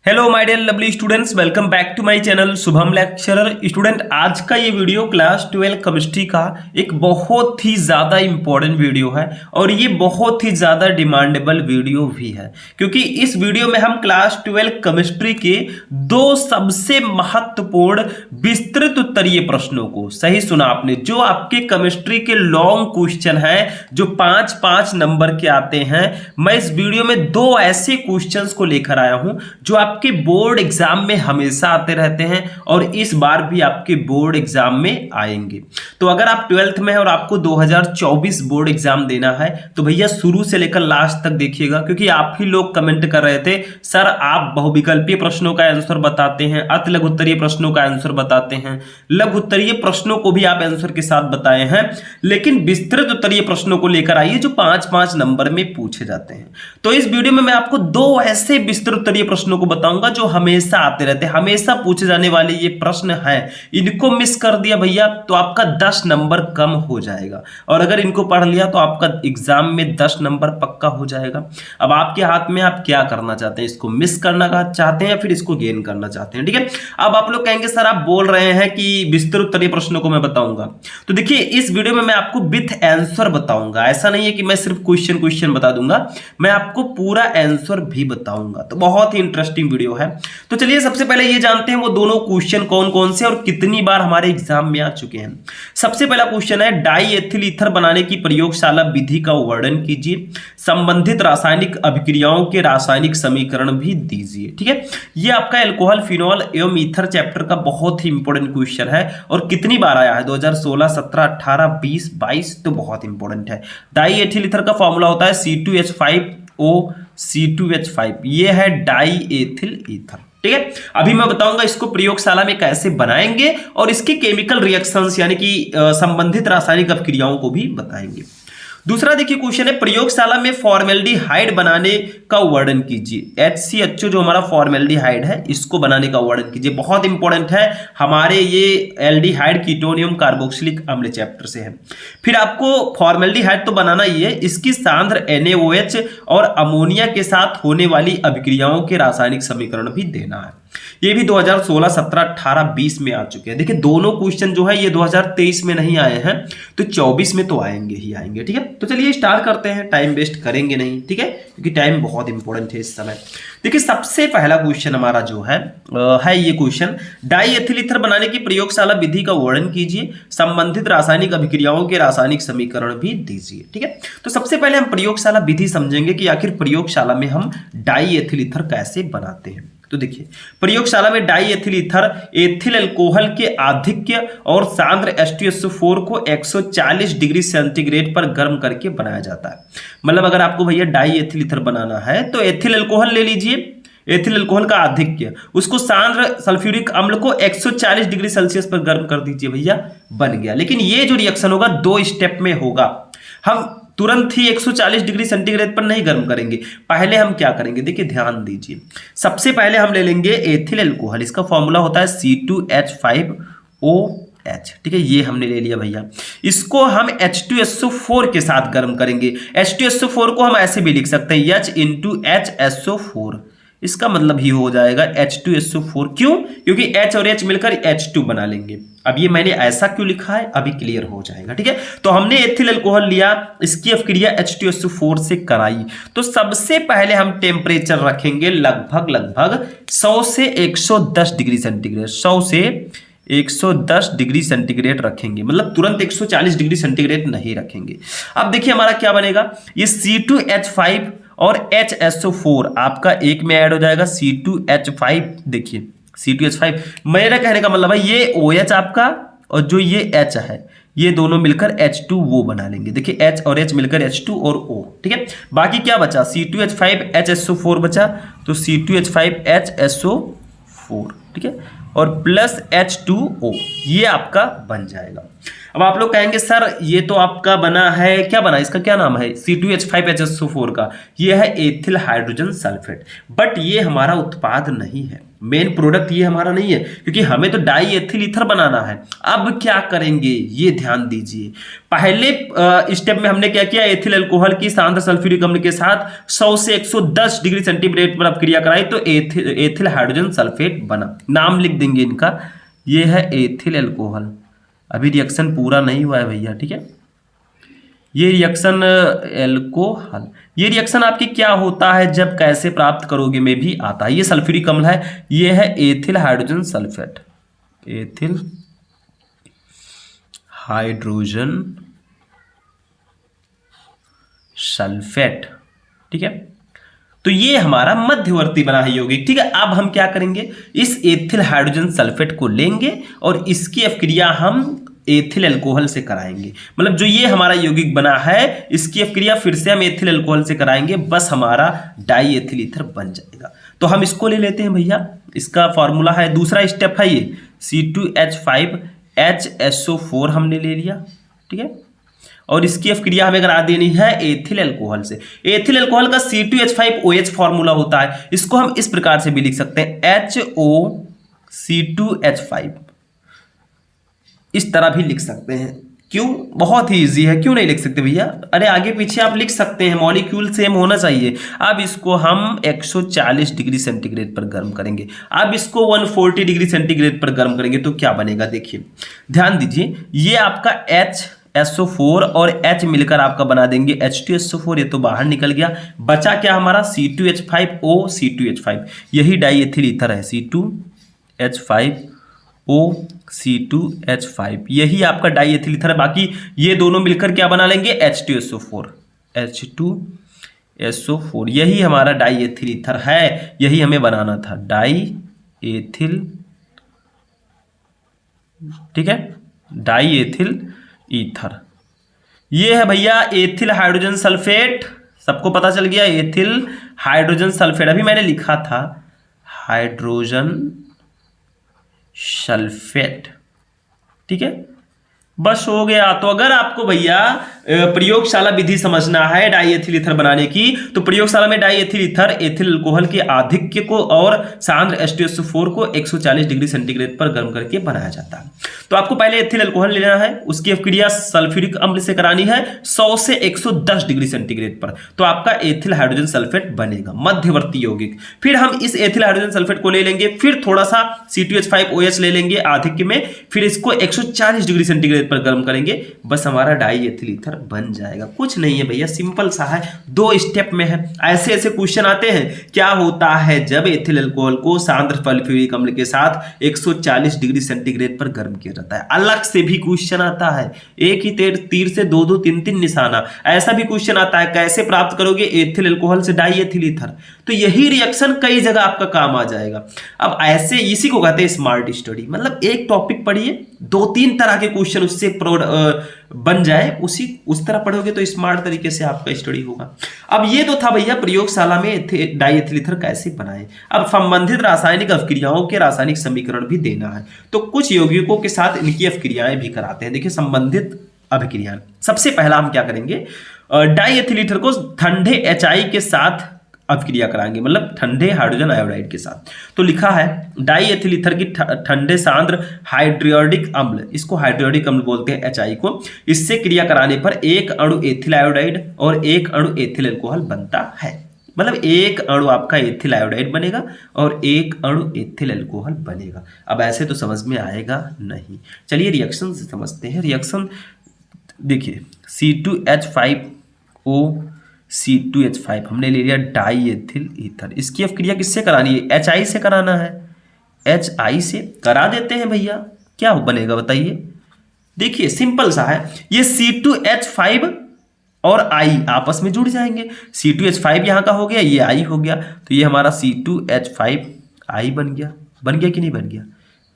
Hello my dear lovely students, welcome back to my channel Shubham lecturer. Student, आज का ये video class 12 chemistry का एक बहुत ही ज़्यादा इम्पोर्टेंट वीडियो है और ये बहुत ही ज़्यादा डिमांडेबल वीडियो भी है, क्योंकि इस वीडियो में हम क्लास 12 केमिस्ट्री के दो सबसे महत्वपूर्ण विस्तृत उत्तरीय प्रश्नों को, सही सुना आपने, जो आपके केमिस्ट्री के लॉन्ग क्वेश्चन है जो 5-5 नंबर के आते हैं, मैं इस वीडियो में दो ऐसे क्वेश्चंस को लेकर आया हूं जो आपके बोर्ड एग्जाम में हमेशा आते रहते हैं और इस बार भी आपके बोर्ड एग्जाम में आएंगे। तो अगर आप 12th में हैं और आपको 2024 बोर्ड एग्जाम देना है तो भैया शुरू से लेकर लास्ट तक देखिएगा, क्योंकि आप ही लोग कमेंट कर रहे थे सर आप बहुविकल्पीय प्रश्नों का आंसर बताते हैं, अति लघु उत्तरीय प्रश्नों का आंसर बताते हैं, लघु उत्तरीय प्रश्नों को भी आप आंसर के साथ बताए हैं, लेकिन विस्तृत उत्तरीय प्रश्नों को लेकर आइए जो 5-5 नंबर में पूछे जाते हैं। तो इस वीडियो में मैं आपको दो ऐसे विस्तृत उत्तरीय प्रश्नों को बताऊंगा जो हमेशा आते रहते हैं, हमेशा पूछे जाने वाले ये प्रश्न हैं। इनको मिस कर दिया भैया तो आपका 10 नंबर कम हो जाएगा, और अगर इनको पढ़ लिया तो आपका एग्जाम में 10 नंबर पक्का हो जाएगा। अब आपके हाथ में आप क्या करना चाहते हैं, इसको मिस करना चाहते हैं या फिर इसको गेन करना चाहते हैं, ठीक है। अब आप लोग कहेंगे सर आप बोल रहे हैं कि विस्तृत उत्तरीय प्रश्नों को मैं बताऊंगा, तो देखिए इस वीडियो में मैं आपको विथ आंसर बताऊंगा। ऐसा नहीं है कि मैं सिर्फ क्वेश्चन बता दूंगा, मैं आपको पूरा आंसर भी बताऊंगा। तो बहुत ही इंटरेस्टिंग वीडियो है। तो चलिए सबसे पहले ये जानते हैं वो दोनों क्वेश्चन कौन कौन से और कितनी बार हमारे एग्जाम में आ चुके हैं। सबसे पहला क्वेश्चन है डाई एथिल ईथर बनाने की प्रयोगशाला विधि का वर्णन कीजिए, संबंधित रासायनिक अभिक्रियाओं के रासायनिक समीकरण भी दीजिए, ठीक है। ये आपका एल्कोहल, फिनॉल एवं ईथर चैप्टर का बहुत ही इंपॉर्टेंट क्वेश्चन है और कितनी बार आया है 2016, 17, 18, 20, 22, तो बहुत इंपॉर्टेंट है। डाई एथिल ईथर का फॉर्मूला होता है C2H5O C2H5, ये है डाई एथिल ईथर, ठीक है। अभी मैं बताऊंगा इसको प्रयोगशाला में कैसे बनाएंगे और इसके केमिकल रिएक्शंस यानी कि संबंधित रासायनिक अभिक्रियाओं को भी बताएंगे। दूसरा देखिए क्वेश्चन है प्रयोगशाला में फॉर्मेल्डिहाइड बनाने का वर्णन कीजिए। HCHO जो हमारा फॉर्मेल्डिहाइड है इसको बनाने का वर्णन कीजिए, बहुत इंपॉर्टेंट है, हमारे ये एल्डिहाइड कीटोनियम कार्बोक्सिलिक अम्ल चैप्टर से है। फिर आपको फॉर्मेल्डिहाइड तो बनाना ही है, इसकी सांद्र NaOH और अमोनिया के साथ होने वाली अभिक्रियाओं के रासायनिक समीकरण भी देना है। ये भी 2016, 17, 18, 20 में आ चुके हैं। देखिए दोनों क्वेश्चन जो है ये 2023 में नहीं आए हैं, तो 24 में तो आएंगे ही आएंगे, ठीक है। तो चलिए स्टार्ट करते हैं, टाइम वेस्ट करेंगे नहीं, ठीक है, क्योंकि टाइम बहुत इंपॉर्टेंट है इस समय। देखिए सबसे पहला क्वेश्चन हमारा जो है ये क्वेश्चन, डाई एथिल ईथर बनाने की प्रयोगशाला विधि का वर्णन कीजिए, संबंधित रासायनिक अभिक्रियाओं के रासायनिक समीकरण भी दीजिए, ठीक है। तो सबसे पहले हम प्रयोगशाला विधि समझेंगे कि आखिर प्रयोगशाला में हम डाई एथिल ईथर कैसे बनाते हैं। तो देखिए प्रयोगशाला में die ethyl ether ethyl alcohol के आधिक्य और सांद्र H2SO4 को 140 डिग्री सेंटीग्रेड पर गर्म करके बनाया जाता है। मतलब अगर आपको भैया डाई एथिल ईथर बनाना है तो एथिल अल्कोहल ले लीजिए, एथिल अल्कोहल का आधिक्य, उसको सांद्र सल्फ्यूरिक अम्ल को 140 डिग्री सेल्सियस पर गर्म कर दीजिए, भैया बन गया। लेकिन ये जो रिएक्शन होगा 2 स्टेप में होगा, हम तुरंत ही 140 डिग्री सेंटीग्रेड पर नहीं गर्म करेंगे। पहले हम क्या करेंगे, देखिए ध्यान दीजिए, सबसे पहले हम ले लेंगे एथिल अल्कोहल, इसका फॉर्मूला होता है C2H5OH, ठीक है, ये हमने ले लिया भैया। इसको हम H2SO4 के साथ गर्म करेंगे। H2SO4 को हम ऐसे भी लिख सकते हैं H×HSO4, इसका मतलब ही हो जाएगा H2SO4। क्यों? क्योंकि H और H मिलकर H2 बना लेंगे। अब ये मैंने ऐसा क्यों लिखा है अभी क्लियर हो जाएगा, ठीक है। तो हमने एथिल अल्कोहल लिया, इसकी अभिक्रिया H2SO4 से कराई, तो सबसे पहले हम टेम्परेचर रखेंगे लगभग 100 से 110 डिग्री सेंटीग्रेड, 100 से 110 डिग्री सेंटीग्रेड रखेंगे, मतलब तुरंत 140 डिग्री सेंटीग्रेड नहीं रखेंगे। अब देखिए हमारा क्या बनेगा, ये C2H5 और HSO4 आपका एक में ऐड हो जाएगा, C2H5, देखिए C2H5, मेरा कहने का मतलब है ये OH आपका और जो ये H है ये दोनों मिलकर H2 वो बना लेंगे। देखिए H और H मिलकर H2 और O, ठीक है। बाकी क्या बचा, C2H5 HSO4 बचा, तो C2H5 HSO4, ठीक है, और प्लस H2O, ये आपका बन जाएगा। अब आप लोग कहेंगे सर ये तो आपका बना है, क्या बना, इसका क्या नाम है, C2H5HSO4 का, ये है एथिल हाइड्रोजन सल्फेट। बट ये हमारा उत्पाद नहीं है, मेन प्रोडक्ट ये हमारा नहीं है, क्योंकि हमें तो डाई एथिल ईथर बनाना है। अब क्या करेंगे ये ध्यान दीजिए। पहले स्टेप में हमने क्या किया, एथिल अल्कोहल की सांद्र सल्फ्यूरिक अम्ल के साथ 100 से 110 डिग्री सेंटीग्रेड पर अपक्रिया कराई तो एथिल हाइड्रोजन सल्फेट बना। नाम लिख देंगे इनका, ये है एथिल अल्कोहल। अभी रिएक्शन पूरा नहीं हुआ है भैया, ठीक है। ये रिएक्शन एल्कोहल, ये रिएक्शन आपकी क्या होता है, जब कैसे प्राप्त करोगे में भी आता है। ये सल्फ्यूरिक अम्ल है, ये है ethyl hydrogen sulphate, ethyl hydrogen sulphate, ठीक है। तो ये हमारा मध्यवर्ती बना है यौगिक, ठीक है। अब हम क्या करेंगे, इस एथिल हाइड्रोजन सल्फेट को लेंगे और इसकी अपक्रिया हम एथिल अल्कोहल से कराएंगे। मतलब जो ये हमारा यौगिक बना है, इसकी अपक्रिया फिर से हम एथिल अल्कोहल से कराएंगे, बस हमारा डाई एथिल ईथर बन जाएगा। तो हम इसको ले लेते हैं भैया, इसका फॉर्मूला है, दूसरा स्टेप है ये C2H5HSO4 हमने ले लिया, ठीक है। और इसकी अपक्रिया हमें करा देनी है एथिल अल्कोहल से। एथिल अल्कोहल का C2H5OH फॉर्मूला होता है, इसको हम इस प्रकार से भी लिख सकते हैं HOC2H5, इस तरह भी लिख सकते हैं। क्यों, बहुत ही इजी है, क्यों नहीं लिख सकते भैया, अरे आगे पीछे आप लिख सकते हैं, मॉलिक्यूल सेम होना चाहिए। अब इसको हम 140 डिग्री सेंटीग्रेड पर गर्म करेंगे, अब इसको 140 डिग्री सेंटीग्रेड पर गर्म करेंगे तो क्या बनेगा, देखिए ध्यान दीजिए। ये आपका HSO4 और H मिलकर आपका बना देंगे H2SO4, ये तो बाहर निकल गया, बचा क्या हमारा C2H5O C2H5, यही डाई एथिल ईथर है C2H5O C2H5, यही आपका डाई एथिल ईथर है। बाकी ये दोनों मिलकर क्या बना लेंगे, H2SO4 H2SO4, यही हमारा डाई एथिल ईथर है, यही हमें बनाना था डाई एथिल, ठीक है, डाई एथिल ईथर। ये है भैया एथिल हाइड्रोजन सल्फेट, सबको पता चल गया, एथिल हाइड्रोजन सल्फेट। अभी मैंने लिखा था हाइड्रोजन सल्फेट, ठीक है, बस हो गया। तो अगर आपको भैया प्रयोगशाला विधि समझना है डाई एथिल ईथर बनाने की, तो प्रयोगशाला में die ethyl ether ethyl alcohol के आधिक्य को और सांद्र H2SO4 को 140 डिग्री सेंटीग्रेड पर गर्म करके बनाया जाता है। तो आपको पहले एथिल अल्कोहल लेना है, उसकी अपक्रिया सल्फ्यूरिक अम्ल से करानी है 100 से 110 डिग्री सेंटीग्रेड पर, तो आपका एथिल हाइड्रोजन सल्फेट बनेगा, मध्यवर्ती यौगिक। फिर हम इस एथिल हाइड्रोजन सल्फेट को ले लेंगे, फिर थोड़ा सा C2H5OH ले लेंगे आधिक्य में, फिर इसको 140 डिग्री सेंटीग्रेड पर गर्म करेंगे, बस हमारा डाई एथिल ईथर बन जाएगा। कुछ नहीं है भैया, सिंपल सा है, 2 स्टेप में है। ऐसे ऐसे क्वेश्चन आते हैं, क्या होता है जब एथिल अल्कोहल को सांद्र सल्फ्यूरिक अम्ल के साथ 140 डिग्री सेंटीग्रेड पर गर्म किया जाता है। अलग से भी क्वेश्चन आता है, एक ही तीर से 2-2 3-3 निशाना, ऐसा भी क्वेश्चन आता है, कैसे प्राप्त करोगे एथिल अल्कोहल से डाई एथिल ईथर। तो यही रिएक्शन कई जगह आपका काम आ जाएगा। अब ऐसे इसी को कहते हैं स्मार्ट स्टडी, मतलब एक टॉपिक पढ़िए, 2-3 तरह के क्वेश्चन उससे बन जाए, उस तरह पढ़ोगे तो स्मार्ट तरीके से आपका स्टडी होगा। अब ये तो था भैया प्रयोगशाला में डाई एथिल ईथर कैसे बनाए। अब संबंधित रासायनिक अपक्रियाओं के रासायनिक समीकरण भी देना है, तो कुछ यौगिकों के साथ इनकी अपक्रियाएं भी कराते हैं। देखिए संबंधित अभिक्रियाएं, सबसे पहला हम क्या करेंगे, डाई एथिल ईथर को ठंडे HI के साथ अपक्रिया कराएंगे, मतलब ठंडे हाइड्रोजन आयोडाइड के साथ। तो लिखा है डाई एथिल ईथर की ठंडे सांद्र हाइड्रोडिक अम्ल, इसको हाइड्रोडिक अम्ल बोलते हैं HI को, इससे क्रिया कराने पर 1 अणु एथिल आयोडाइड और 1 अणु एथिल अल्कोहल बनता है। मतलब 1 अणु आपका एथिल आयोडाइड बनेगा और 1 अणु एथिल अल्कोहल बनेगा। अब ऐसे तो समझ में आएगा नहीं, चलिए रिएक्शन से समझते हैं। रिएक्शन देखिए C2H5O C2H5 हमने ले लिया डाई एथिल ईथर, इसकी अपक्रिया किससे करानी है, HI से कराना है, HI से करा देते हैं भैया, क्या बनेगा बताइए। देखिए सिंपल सा है, ये C2H5 और I आपस में जुड़ जाएंगे, C2H5 यहाँ का हो गया, ये I हो गया, तो ये हमारा C2H5I बन गया। बन गया कि नहीं बन गया,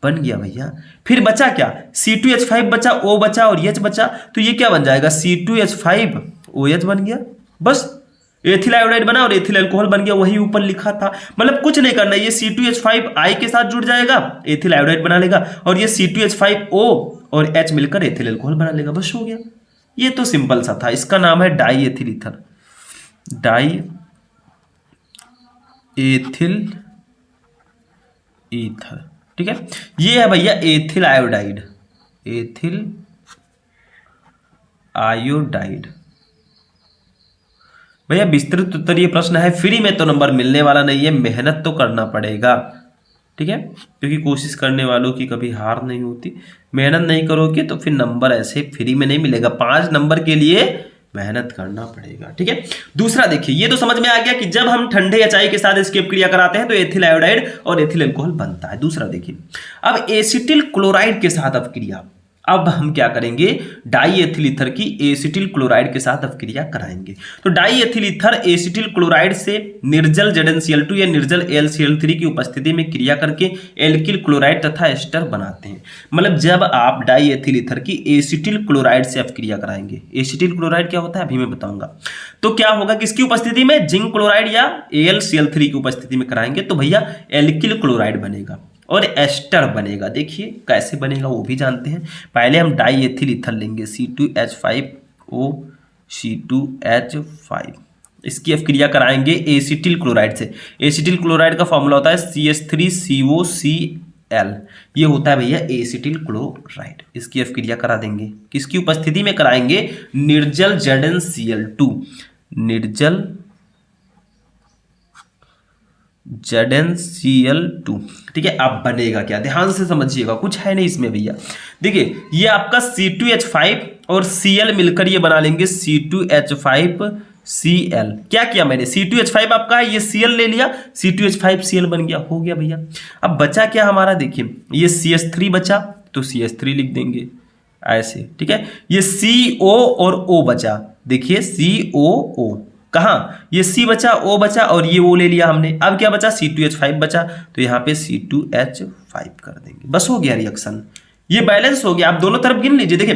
बन गया भैया। फिर बचा क्या, C2H5 बचा, O बचा और H बचा, तो ये क्या बन जाएगा, C2H5OH बन गया, बस एथिल आयोडाइड बना और एथिल अल्कोहल बन गया, वही ऊपर लिखा था। मतलब कुछ नहीं करना, ये C2H5I के साथ जुड़ जाएगा, एथिल आयोडाइड बना लेगा, और ये C2H5O और H मिलकर एथिल अल्कोहल बना लेगा, बस हो गया। ये तो सिंपल सा था। इसका नाम है die ethyl ether, die ethyl ether, ठीक है। ये है भैया एथिल आयोडाइड, एथिल आयोडाइड। भैया विस्तृत उत्तर ये प्रश्न है, फ्री में तो नंबर मिलने वाला नहीं है, मेहनत तो करना पड़ेगा, ठीक है, क्योंकि कोशिश करने वालों की कभी हार नहीं होती। मेहनत नहीं करोगे तो फिर नंबर ऐसे फ्री में नहीं मिलेगा, 5 नंबर के लिए मेहनत करना पड़ेगा, ठीक है। दूसरा देखिए, ये तो समझ में आ गया कि जब हम ठंडे एचआई के साथ इसकी क्रिया कराते हैं तो एथिल आयोडाइड और एथिल अल्कोहल बनता है। दूसरा देखिए, अब एसिटिल क्लोराइड के साथ अपक्रिया, अब हम क्या करेंगे, डाई एथिल ईथर की एसिटिल क्लोराइड के साथ अपक्रिया कराएंगे। तो die ethyl ether acetyl chloride से निर्जल ZnCl2 या निर्जल AlCl3 की उपस्थिति में क्रिया करके एल्किल क्लोराइड तथा एस्टर बनाते हैं। मतलब जब आप डाई एथिल ईथर की एसिटिल क्लोराइड से अपक्रिया कराएंगे, एसिटिल क्लोराइड क्या होता है अभी मैं बताऊंगा, तो क्या होगा, किसकी उपस्थिति में, जिंक क्लोराइड या AlCl3 की उपस्थिति में कराएंगे तो भैया एल्किल क्लोराइड बनेगा और एस्टर बनेगा। देखिए कैसे बनेगा वो भी जानते हैं। पहले हम डाई एथिल ईथर लेंगे, C2H5O C2H5, इसकी अपक्रिया कराएंगे एसिटिल क्लोराइड से। एसिटिल क्लोराइड का फॉर्मूला होता है CH3COCl, ये होता है भैया एसिटिल क्लोराइड। इसकी अपक्रिया करा देंगे, किसकी उपस्थिति में कराएंगे, निर्जल ZnCl2, निर्जल ZnCl2, ठीक है। अब बनेगा क्या, ध्यान से समझिएगा, कुछ है नहीं इसमें भैया। देखिए ये आपका C2H5 और Cl मिलकर ये बना लेंगे C2H5Cl। क्या किया मैंने, C2H5 आपका है, ये Cl ले लिया, C2H5Cl बन गया, हो गया भैया। अब बचा क्या हमारा, देखिए ये CH3 बचा तो CH3 लिख देंगे ऐसे, ठीक है। ये CO और O बचा, देखिए COO, कहाँ, ये C बचा, O बचा और ये O ले लिया हमने। अब क्या बचा, C2H5 बचा, तो यहाँ पे C2H5 कर देंगे, बस हो गया रिएक्शन, ये बैलेंस हो गया। आप दोनों तरफ गिन लीजिए, देखिए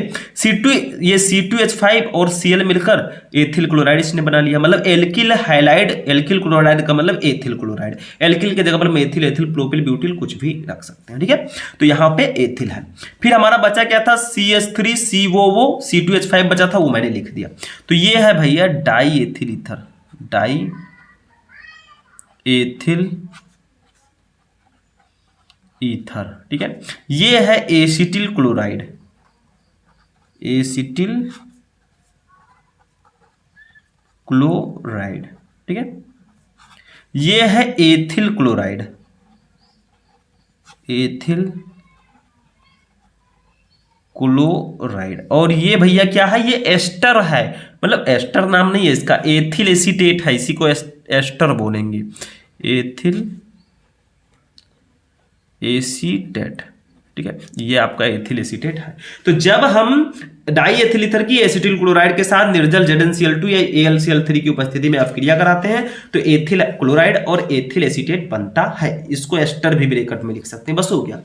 ये C2H5 और Cl मिलकर एथिल क्लोराइड इसने बना लिया, मतलब एल्किल हाइलाइड, एल्किल क्लोराइड का मतलब एथिल क्लोराइड, एल्किल के जगह पर मेथिल, एथिल, प्रोपिल, ब्यूटिल कुछ भी रख सकते हैं, ठीक है। तो यहाँ पे एथिल है। फिर हमारा बचा क्या था, CH3COO, C2H5 बचा था, वो मैंने लिख दिया। तो ये है भैया die ethyl ether, die ethyl ether, ठीक है। ये है एसिटिल क्लोराइड, एसिटिल क्लोराइड, ठीक है। ये है एथिल क्लोराइड, एथिल क्लोराइड। और ये भैया क्या है, ये एस्टर है, मतलब एस्टर नाम नहीं है इसका, एथिल एसीटेट है, इसी को एस्टर बोलेंगे, एथिल एसीटेट, ठीक है। ये आपका एथिल एसीटेट है। तो जब हम डाई एथिल ईथर की एसिटिल क्लोराइड के साथ निर्जल ZnCl2 या AlCl3 की उपस्थिति में अपक्रिया कराते हैं तो एथिल क्लोराइड और एथिल एसीटेट बनता है। इसको एस्टर भी ब्रैकेट में लिख सकते हैं, बस हो गया।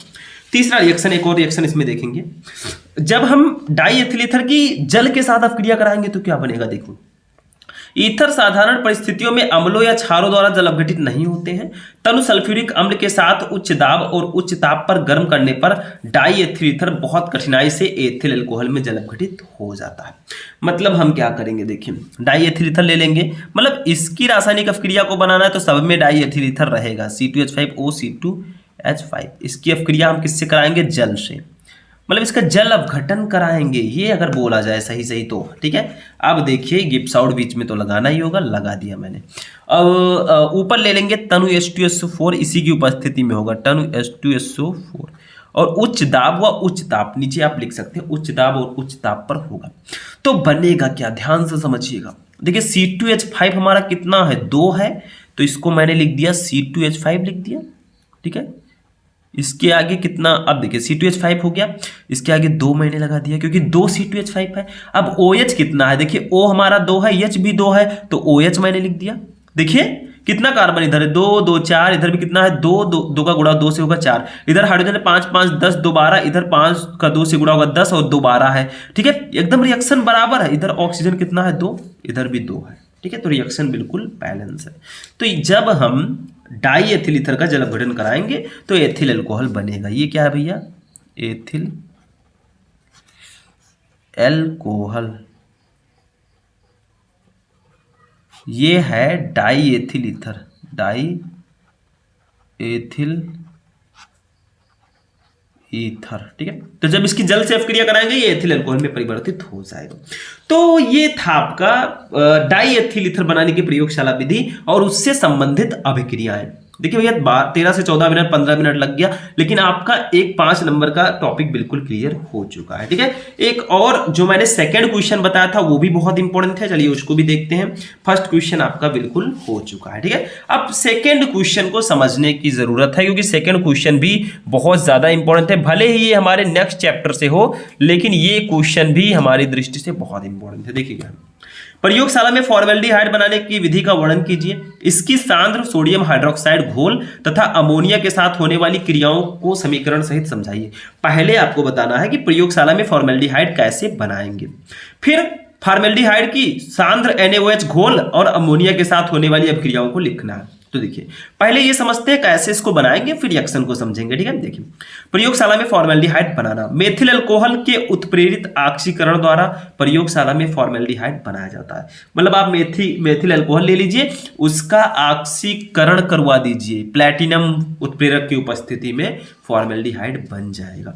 तीसरा रिएक्शन, एक और रिएक्शन इसमें देखेंगे, जब हम डाई एथिल ईथर की जल के साथ अपक्रिया कराएंगे तो क्या बनेगा, देखो ईथर साधारण परिस्थितियों में अम्लों या क्षारों द्वारा जल अपघटित नहीं होते हैं। तनु सल्फ्यूरिक अम्ल के साथ उच्च दाब और उच्च ताप पर गर्म करने पर डाई एथिल ईथर बहुत कठिनाई से एथिल अल्कोहल में जल अपघटित हो जाता है। मतलब हम क्या करेंगे, देखिए डाई एथिल ईथर ले लेंगे, मतलब इसकी रासायनिक अपक्रिया को बनाना है तो सब में डाई एथिल ईथर रहेगा, C2H5O C2H5। इसकी अपक्रिया हम किससे कराएंगे, जल से, मतलब इसका जल अपघटन कराएंगे, ये अगर बोला जाए सही सही तो, ठीक है। अब देखिए गिब्स आउट बीच में तो लगाना ही होगा, लगा दिया मैंने। अब ऊपर ले लेंगे तनु H2SO4, इसी की उपस्थिति में होगा तनु H2SO4, और उच्च दाब व उच्च ताप, नीचे आप लिख सकते हैं उच्च दाब और उच्च ताप पर होगा। तो बनेगा क्या, ध्यान से समझिएगा। देखिए C2H5 हमारा कितना है, 2 है, तो इसको मैंने लिख दिया C2H5 लिख दिया, ठीक है। इसके आगे कितना, अब देखिए C2H5 हो गया, इसके आगे 2 मैंने लगा दिया क्योंकि 2 C2H5 है। अब OH कितना है, देखिए O हमारा 2 है, H भी 2 है, तो OH मैंने लिख दिया। देखिए कितना कार्बन इधर है, 2 2 4, इधर भी कितना है 2 2 का गुणा 2 से होगा 4, इधर हाइड्रोजन है 5 5 10 2 12, इधर 5 का 2 से गुणा होगा 10 और 2 12 है, ठीक है। एकदम रिएक्शन बराबर है, इधर ऑक्सीजन कितना है 2, इधर भी 2 है, ठीक है। तो रिएक्शन बिल्कुल बैलेंस है। तो जब हम डाई एथिल ईथर का जल अपघटन कराएंगे तो एथिल अल्कोहल बनेगा। ये क्या है भैया, एथिल एल्कोहल, ये है die ethyl ether, die ethyl ether. ठीक है, तो जब इसकी जल से अभिक्रिया कराएंगे ये एथिल अल्कोहल में परिवर्तित हो जाएगा। तो ये था आपका डाई एथिल ईथर बनाने की प्रयोगशाला विधि और उससे संबंधित अभिक्रियाएं। देखिए भैया 13 से 14 मिनट 15 मिनट लग गया, लेकिन आपका एक 5 नंबर का टॉपिक बिल्कुल क्लियर हो चुका है। ठीक है, एक और जो मैंने सेकंड क्वेश्चन बताया था वो भी बहुत इंपॉर्टेंट है, चलिए उसको भी देखते हैं। फर्स्ट क्वेश्चन आपका बिल्कुल हो चुका है। ठीक है, अब सेकंड क्वेश्चन को समझने की जरूरत है, क्योंकि सेकंड क्वेश्चन भी बहुत ज्यादा इंपॉर्टेंट है। भले ही ये हमारे नेक्स्ट चैप्टर से हो, लेकिन ये क्वेश्चन भी हमारी दृष्टि से बहुत इंपॉर्टेंट है। देखिएगा, प्रयोगशाला में फॉर्मेल्डिहाइड बनाने की विधि का वर्णन कीजिए। इसकी सांद्र सोडियम हाइड्रोक्साइड घोल तथा अमोनिया के साथ होने वाली क्रियाओं को समीकरण सहित समझाइए। पहले आपको बताना है कि प्रयोगशाला में फॉर्मेल्डिहाइड कैसे बनाएंगे, फिर फॉर्मेल्डिहाइड की सांद्र NaOH घोल और अमोनिया के साथ होने वाली अभिक्रियाओं को लिखना है। तो देखिए पहले ये समझते हैं कैसे इसको बनाएंगे, फिर रिएक्शन को समझेंगे। ठीक है, देखिए प्रयोगशाला में फॉर्मेल्डिहाइड बनाना, मेथिल अल्कोहल के उत्प्रेरित ऑक्सीकरण द्वारा प्रयोगशाला में फॉर्मेल्डिहाइड बनाया जाता है। मतलब आप मेथिल अल्कोहल ले लीजिए, उसका ऑक्सीकरण करवा दीजिए, प्लैटिनम उत्प्रेरक की उपस्थिति में फॉर्मेल्डिहाइड बन जाएगा।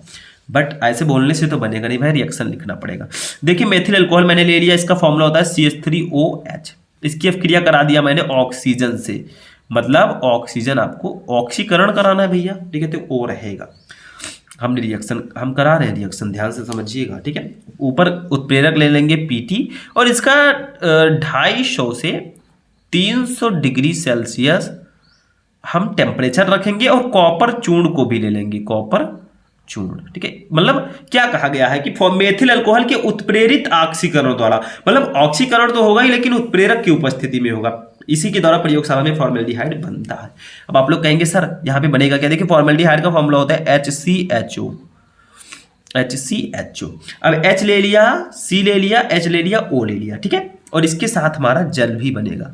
बट ऐसे बोलने से तो बनेगा नहीं भाई, रिएक्शन लिखना पड़ेगा। देखिए मेथिल अल्कोहल मैंने ले लिया, इसका फॉर्मूला होता है CH3OH। इसकी अभिक्रिया करा दिया मैंने ऑक्सीजन से, मतलब ऑक्सीजन आपको ऑक्सीकरण कराना है भैया। ठीक है, तो ओ रहेगा। हमने रिएक्शन हम करा रहे हैं, रिएक्शन ध्यान से समझिएगा। ठीक है, ऊपर उत्प्रेरक ले लेंगे PT और इसका 250 से 300 डिग्री सेल्सियस हम टेम्परेचर रखेंगे और कॉपर चूर्ण को भी ले लेंगे, कॉपर चूर्ण। ठीक है, मतलब क्या कहा गया है कि मेथिल अल्कोहल के उत्प्रेरित ऑक्सीकरण द्वारा, मतलब ऑक्सीकरण तो होगा ही लेकिन उत्प्रेरक की उपस्थिति में होगा, इसी के द्वारा प्रयोगशाला में फॉर्मेल्डिहाइड बनता है। अब आप लोग कहेंगे सर यहाँ पे बनेगा क्या? देखिए फॉर्मेल्डिहाइड का फॉर्मूला होता है HCHO। अब H ले लिया, C ले लिया, H ले लिया, O ले लिया। ठीक है, और इसके साथ हमारा जल भी बनेगा,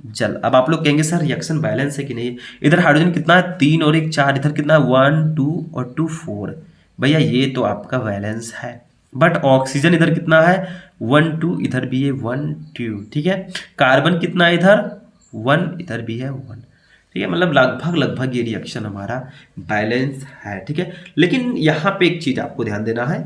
जल। अब आप लोग कहेंगे सर रिएक्शन बैलेंस है कि नहीं? इधर हाइड्रोजन कितना है? 3 और 1 4, इधर कितना है? 1 2 और 2 4। भैया ये तो आपका बैलेंस है, बट ऑक्सीजन इधर कितना है? 1 2, इधर भी है 1 2। ठीक है, कार्बन कितना है? इधर 1, इधर भी है 1। ठीक है, मतलब लगभग ये रिएक्शन हमारा बैलेंस है। ठीक है, लेकिन यहाँ पे एक चीज आपको ध्यान देना है,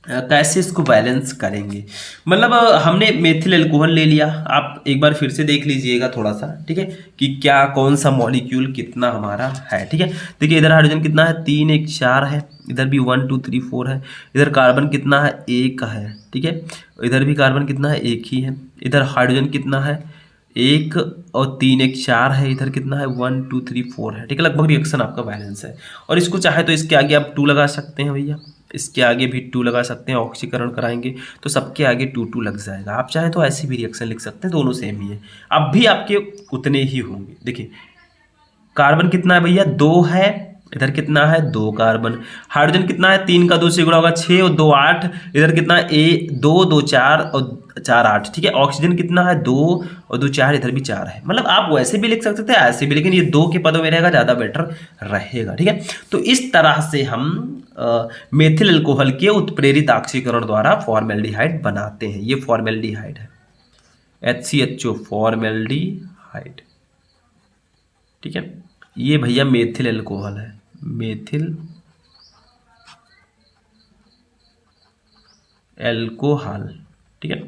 कैसे इसको बैलेंस करेंगे। मतलब हमने मेथिल अल्कोहल ले लिया, आप एक बार फिर से देख लीजिएगा थोड़ा सा। ठीक है, कि क्या कौन सा मॉलिक्यूल कितना हमारा है। ठीक है, देखिए इधर हाइड्रोजन कितना है? 3 1 4 है, इधर भी 1 2 3 4 है। इधर कार्बन कितना है? 1 है। ठीक है, इधर भी कार्बन कितना है? 1 ही है। इधर हाइड्रोजन कितना है? 1 और 3 1 4 है। इधर कितना है? 1 2 3 4 है। ठीक है, लगभग रिएक्शन आपका बैलेंस है। और इसको चाहे तो इसके आगे आप 2 लगा सकते हैं भैया, इसके आगे भी 2 लगा सकते हैं। ऑक्सीकरण कराएंगे तो सबके आगे 2 2 लग जाएगा। आप चाहे तो ऐसी भी रिएक्शन लिख सकते हैं, दोनों सेम ही है। अब भी आपके उतने ही होंगे। देखिए कार्बन कितना है भैया? 2 है। इधर कितना है? 2 कार्बन। हाइड्रोजन कितना है? 3 का 2 से गुणा होगा 6 और 2 8। इधर कितना है? 2 2 4 और 4 8। ठीक है, ऑक्सीजन कितना है? 2 और 2 4, इधर भी 4 है। मतलब आप वैसे भी लिख सकते थे, ऐसे भी, लेकिन ये 2 के पदों में रहेगा, ज़्यादा बेटर रहेगा। ठीक है, तो इस तरह से हम मेथिल अल्कोहल के उत्प्रेरित ऑक्सीकरण द्वारा फॉर्मेल्डिहाइड बनाते हैं। ये फॉर्मेल्डिहाइड है, HCHO फॉर्मेल्डिहाइड। ठीक है, ये भैया मेथिल अल्कोहल है, मेथिल अल्कोहल। ठीक है,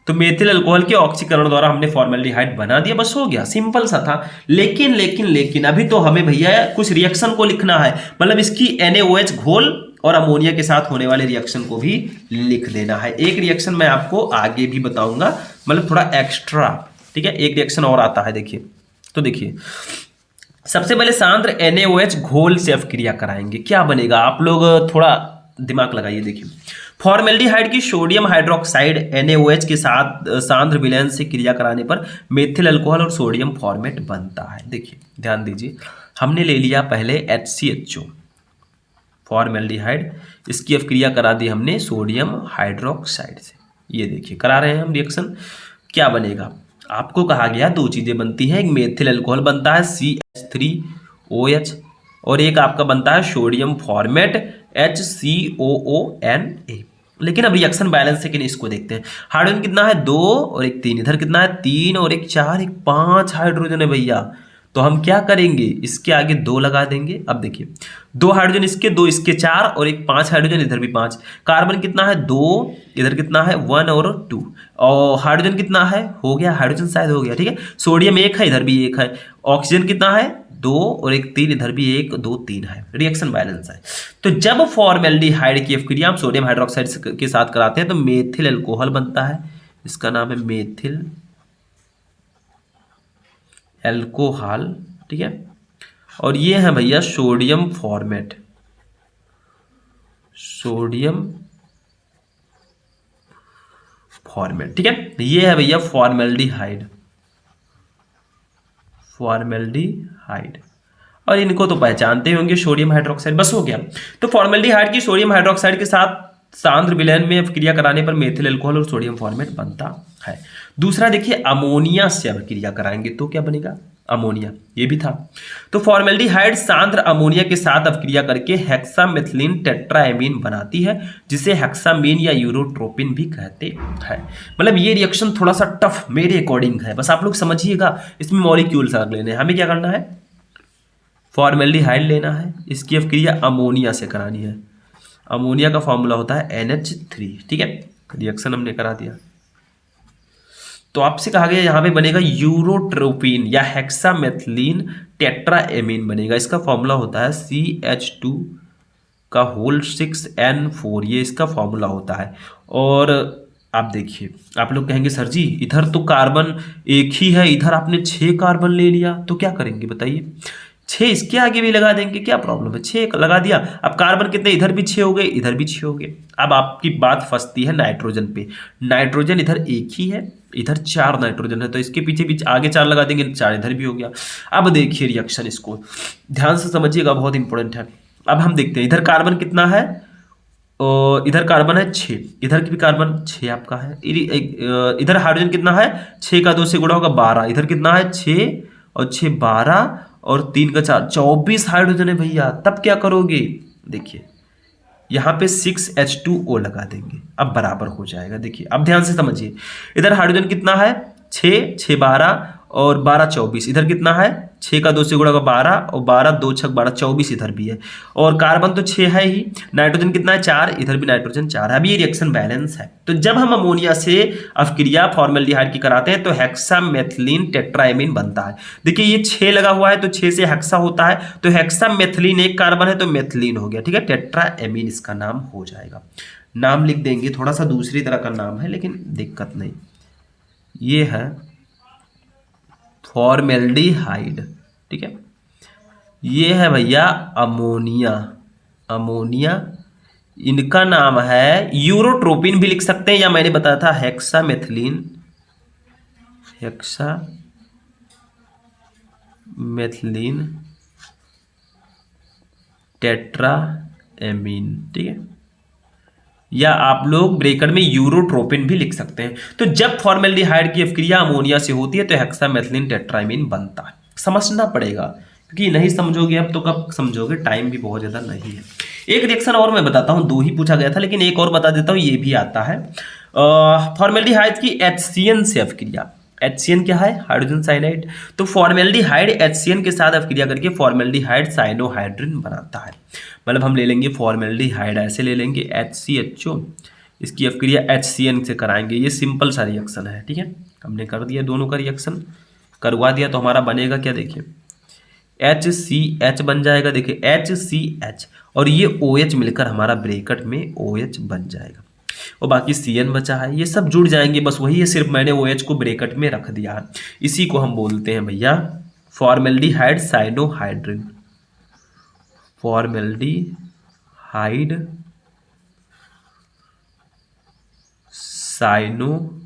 तो मेथिल अल्कोहल के ऑक्सीकरण द्वारा हमने फॉर्मेल्डिहाइड बना दिया, बस हो गया, सिंपल सा था। लेकिन अभी तो हमें भैया कुछ रिएक्शन को लिखना है, मतलब इसकी NaOH घोल और अमोनिया के साथ होने वाले रिएक्शन को भी लिख देना है। एक रिएक्शन मैं आपको आगे भी बताऊंगा, मतलब थोड़ा एक्स्ट्रा। ठीक है, एक रिएक्शन और आता है, देखिए। तो देखिए सबसे पहले सांद्र NaOH घोल से अभिक्रिया कराएंगे, क्या बनेगा? आप लोग थोड़ा दिमाग लगाइए। देखिए फॉर्मेल्डिहाइड की सोडियम हाइड्रोक्साइड NaOH के साथ सांद्र विलयन से क्रिया कराने पर मेथिल अल्कोहल और सोडियम फॉर्मेट बनता है। देखिए ध्यान दीजिए, हमने ले लिया पहले HCHO फॉर्मेल्डिहाइड, इसकी अभिक्रिया करा दी हमने सोडियम हाइड्रोक्साइड से। ये देखिए करा रहे हैं हम रिएक्शन, क्या बनेगा? आपको कहा गया 2 चीजें बनती हैं, एक मेथिल अल्कोहल बनता है CH3OH और एक आपका बनता है सोडियम फॉर्मेट HCOONA। लेकिन अब रिएक्शन बैलेंस सेकेंड इसको देखते हैं। हाइड्रोजन कितना है 2 और एक 3, इधर कितना है 3 और एक 4, एक 5 हाइड्रोजन है भैया। तो हम क्या करेंगे, इसके आगे 2 लगा देंगे। अब देखिए 2 हाइड्रोजन इसके, 2 इसके 4 और एक 5 हाइड्रोजन, इधर भी 5। कार्बन कितना है 2, इधर कितना है 1 और 2, और हाइड्रोजन कितना है, हो गया हाइड्रोजन शायद हो गया, ठीक है। सोडियम 1 है, इधर भी 1 है। ऑक्सीजन कितना है 2 और एक 3, इधर भी 1 2 3 है। रिएक्शन बैलेंस है। तो जब फॉर्मेल्डिहाइड की अभिक्रिया हम सोडियम हाइड्रोक्साइड के साथ कराते हैं तो मेथिल अल्कोहल बनता है, इसका नाम है मेथिल अल्कोहल, ठीक है। और ये है भैया सोडियम फॉर्मेट, सोडियम फॉर्मेट, ठीक है। ये है भैया फॉर्मेल्डिहाइड, फॉर्मेल्डिहाइड। और इनको तो पहचानते होंगे, सोडियम हाइड्रोक्साइड, बस हो गया। तो फॉर्मेल्डिहाइड की सोडियम हाइड्रोक्साइड के साथ सांद्र विलयन में अभिक्रिया कराने पर मेथिल अल्कोहल और सोडियम फॉर्मेट बनता है। दूसरा देखिए अमोनिया से अभिक्रिया कराएंगे तो क्या बनेगा, अमोनिया, ये भी था। तो फॉर्मेल्डिहाइड सांद्र अमोनिया के साथ अभिक्रिया करके हेक्सामेथिलीन टेट्राएमीन बनाती है, जिसे हेक्सामीन या यूरोट्रोपिन भी कहते हैं। मतलब ये रिएक्शन थोड़ा सा टफ मेरे अकॉर्डिंग है, बस आप लोग समझिएगा। इसमें मॉलिक्यूल्स अलग लेने हैं, हमें क्या करना है, फॉर्मेल्डिहाइड लेना है, इसकी अभिक्रिया अमोनिया से करानी है। अमोनिया का फॉर्मूला होता है NH3, ठीक है। रिएक्शन हमने करा दिया। तो आपसे कहा गया यहाँ पे बनेगा यूरोट्रोपिन या हेक्सामेथिलीन टेट्राएमीन बनेगा। इसका फॉर्मूला होता है CH2 का होल 6N4, ये इसका फॉर्मूला होता है। और आप देखिए, आप लोग कहेंगे सर जी इधर तो कार्बन एक ही है, इधर आपने 6 कार्बन ले लिया, तो क्या करेंगे बताइए। 6 इसके आगे भी लगा देंगे, क्या प्रॉब्लम है, 6 लगा दिया। अब कार्बन कितने, इधर भी 6 हो गए, इधर भी 6 हो गए। अब आपकी बात फंसती है नाइट्रोजन पे। नाइट्रोजन इधर एक ही है, इधर 4 नाइट्रोजन है, तो इसके पीछे भी आगे 4 लगा देंगे, 4 इधर भी हो गया। अब देखिए रिएक्शन, इसको ध्यान से समझिएगा, बहुत इंपॉर्टेंट है। अब हम देखते हैं इधर कार्बन कितना है, और इधर कार्बन है 6, इधर भी कार्बन 6 आपका है। इधर हाइड्रोजन कितना है, 6 का 2 से गुणा होगा 12, इधर कितना है 6 और 6 12 और 3 का 4, 24 हाइड्रोजन है भैया। तब क्या करोगे, देखिए यहाँ पे 6H2O लगा देंगे, अब बराबर हो जाएगा। देखिए अब ध्यान से समझिए, इधर हाइड्रोजन कितना है 6 6 12 और 12 24, इधर कितना है 6 का 2 से गुणा होगा 12 और 12 2 6 12 24, इधर भी है। और कार्बन तो 6 है ही, नाइट्रोजन कितना है 4, इधर भी नाइट्रोजन 4 है। अब ये रिएक्शन बैलेंस है। तो जब हम अमोनिया से अभिक्रिया फॉर्मेल्डिहाइड की कराते हैं तो हेक्सामेथिलीन टेट्राएमीन बनता है। देखिए ये 6 लगा हुआ है तो 6 से हेक्सा होता है, तो हेक्सामेथिलीन एक कार्बन है तो मेथिलीन हो गया, ठीक है। टेट्राएमीन इसका नाम हो जाएगा। नाम लिख देंगे, थोड़ा सा दूसरी तरह का नाम है लेकिन दिक्कत नहीं। ये है फॉर्मेल्डिहाइड, ठीक है। ये है भैया अमोनिया, अमोनिया इनका नाम है यूरोट्रोपिन भी लिख सकते हैं, या मैंने बताया था हेक्सामेथिलीन, हेक्सामेथिलीन टेट्राएमीन, ठीक है। या आप लोग ब्रैकेट में यूरोट्रोपिन भी लिख सकते हैं। तो जब फॉर्मेल्डिहाइड की अभिक्रिया अमोनिया से होती है तो हेक्सामेथिलीन टेट्राएमीन बनता है। समझना पड़ेगा, क्योंकि नहीं समझोगे अब तो कब समझोगे, टाइम भी बहुत ज़्यादा नहीं है। एक रिएक्शन और मैं बताता हूँ, 2 ही पूछा गया था लेकिन एक और बता देता हूँ, ये भी आता है। फॉर्मेल्डिहाइड की HCN से अभिक्रिया, HCN क्या है, हाइड्रोजन साइनाइड। तो फॉर्मेल्डिहाइड HCN के साथ अभिक्रिया करके फॉर्मेल्डिहाइड साइनोहाइड्रिन बनाता है। मतलब हम ले लेंगे फॉर्मेल्डिहाइड, ऐसे ले लेंगे HCHO, इसकी अभिक्रिया HCN से कराएंगे। ये सिंपल सा रिएक्शन है, ठीक है। हमने कर दिया, दोनों का रिएक्शन करवा दिया, तो हमारा बनेगा क्या, देखिए HCH बन जाएगा। देखिए HCH और ये OH मिलकर हमारा ब्रैकेट में OH बन जाएगा, और बाकी CN बचा है, ये सब जुड़ जाएंगे। बस वही है, सिर्फ मैंने OH को ब्रैकेट में रख दिया है। इसी को हम बोलते हैं भैया फॉर्मेल्डिहाइड साइनोहाइड्रिन, फॉर्मेल्डिहाइड साइनोहाइड्रिन,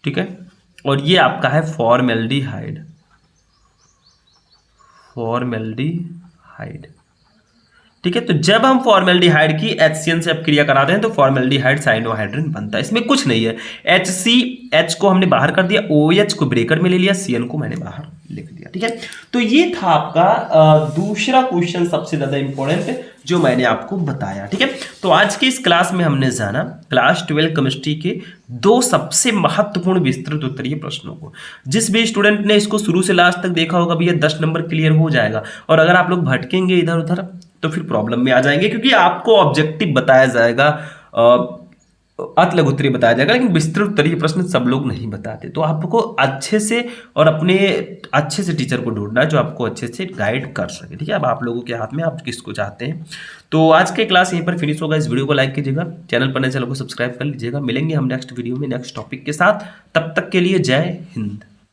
ठीक है। और ये आपका है फॉर्मेल्डिहाइड, फॉर्मेल्डिहाइड, ठीक है। तो जब हम फॉर्मेल्डिहाइड की HCN से अभिक्रिया कराते हैं तो फॉर्मेल्डिहाइड साइनोहाइड्रिन बनता है। इसमें कुछ नहीं है, HCH को हमने बाहर कर दिया, OH को ब्रैकेट में ले लिया, CN को मैंने बाहर लिख दिया। ठीक है, तो ये था आपका दूसरा क्वेश्चन सबसे ज्यादा इंपॉर्टेंट जो मैंने आपको बताया। ठीक है, तो आज की इस क्लास में हमने जाना क्लास 12 केमिस्ट्री के 2 सबसे महत्वपूर्ण विस्तृत उत्तरीय प्रश्नों को। जिस भी स्टूडेंट ने इसको शुरू से लास्ट तक देखा होगा भैया 10 नंबर क्लियर हो जाएगा, और अगर आप लोग भटकेंगे इधर उधर तो फिर प्रॉब्लम में आ जाएंगे, क्योंकि आपको ऑब्जेक्टिव बताया जाएगा, अत लघुत्तरीय बताया जाएगा, लेकिन विस्तृत उत्तरीय प्रश्न सब लोग नहीं बताते। तो आपको अच्छे से और अपने अच्छे से टीचर को ढूंढना है जो आपको अच्छे से गाइड कर सके। ठीक है, अब आप लोगों के हाथ में, आप किसको चाहते हैं। तो आज के क्लास यहीं पर फिनिश होगा। इस वीडियो को लाइक कीजिएगा, चैनल पर नए चैनल को सब्सक्राइब कर लीजिएगा। मिलेंगे हम नेक्स्ट वीडियो में नेक्स्ट टॉपिक के साथ, तब तक के लिए जय हिंद।